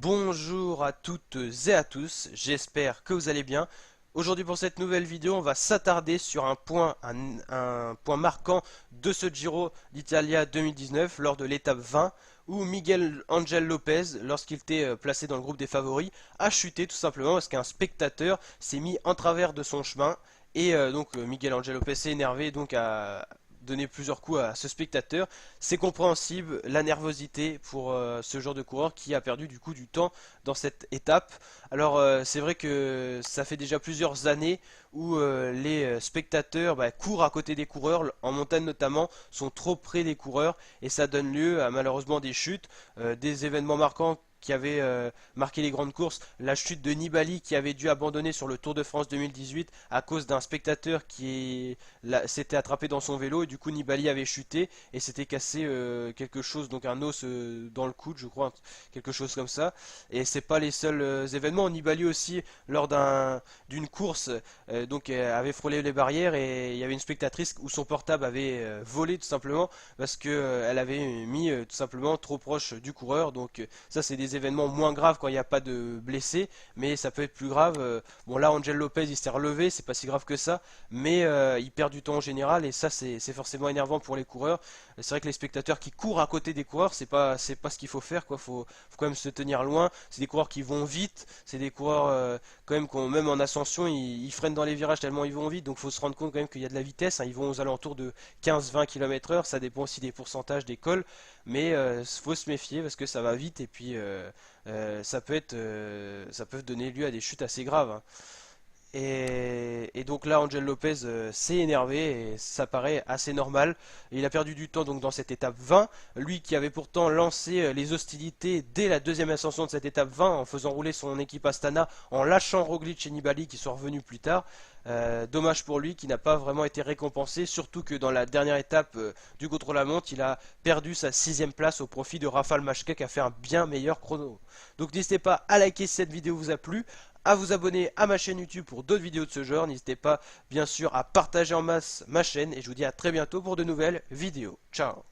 Bonjour à toutes et à tous, j'espère que vous allez bien. Aujourd'hui pour cette nouvelle vidéo, on va s'attarder sur un point marquant de ce Giro d'Italia 2019 lors de l'étape 20 où Miguel Angel Lopez, lorsqu'il était placé dans le groupe des favoris, a chuté tout simplement parce qu'un spectateur s'est mis en travers de son chemin et Miguel Angel Lopez s'est énervé donc a donné plusieurs coups à ce spectateur. C'est compréhensible, la nervosité pour ce genre de coureur qui a perdu du coup du temps dans cette étape. Alors c'est vrai que ça fait déjà plusieurs années où les spectateurs courent à côté des coureurs, en montagne notamment, sont trop près des coureurs et ça donne lieu à malheureusement des chutes, des événements marquants qui avaient marqué les grandes courses, la chute de Nibali qui avait dû abandonner sur le Tour de France 2018 à cause d'un spectateur qui s'était attrapé dans son vélo et du coup Nibali avait chuté et s'était cassé quelque chose, donc un os dans le coude je crois, quelque chose comme ça. Et c'est pas les seuls événements, Nibali aussi lors d'une course avait frôlé les barrières et il y avait une spectatrice où son portable avait volé tout simplement parce que elle avait mis tout simplement trop proche du coureur. Donc ça c'est des événements moins graves quand il n'y a pas de blessés, mais ça peut être plus grave. Bon là Angel Lopez il s'est relevé, c'est pas si grave que ça, mais il perd du temps en général et ça c'est forcément énervant pour les coureurs. C'est vrai que les spectateurs qui courent à côté des coureurs, c'est pas ce qu'il faut faire quoi. Faut quand même se tenir loin. C'est des coureurs qui vont vite, c'est des coureurs quand même même en ascension ils freinent dans les virages tellement ils vont vite. Donc faut se rendre compte quand même qu'il y a de la vitesse, hein. Ils vont aux alentours de 15-20 km/h, ça dépend aussi des pourcentages des cols, mais faut se méfier parce que ça va vite et puis ça peut donner lieu à des chutes assez graves, hein. Et donc là, Angel Lopez s'est énervé et ça paraît assez normal. Il a perdu du temps donc dans cette étape 20. Lui qui avait pourtant lancé les hostilités dès la deuxième ascension de cette étape 20 en faisant rouler son équipe Astana, en lâchant Roglic et Nibali qui sont revenus plus tard. Dommage pour lui qui n'a pas vraiment été récompensé, surtout que dans la dernière étape du contre-la-montre, il a perdu sa 6ème place au profit de Rafał Majka qui a fait un bien meilleur chrono. Donc n'hésitez pas à liker si cette vidéo vous a plu, à vous abonner à ma chaîne YouTube pour d'autres vidéos de ce genre. N'hésitez pas bien sûr à partager en masse ma chaîne et je vous dis à très bientôt pour de nouvelles vidéos. Ciao.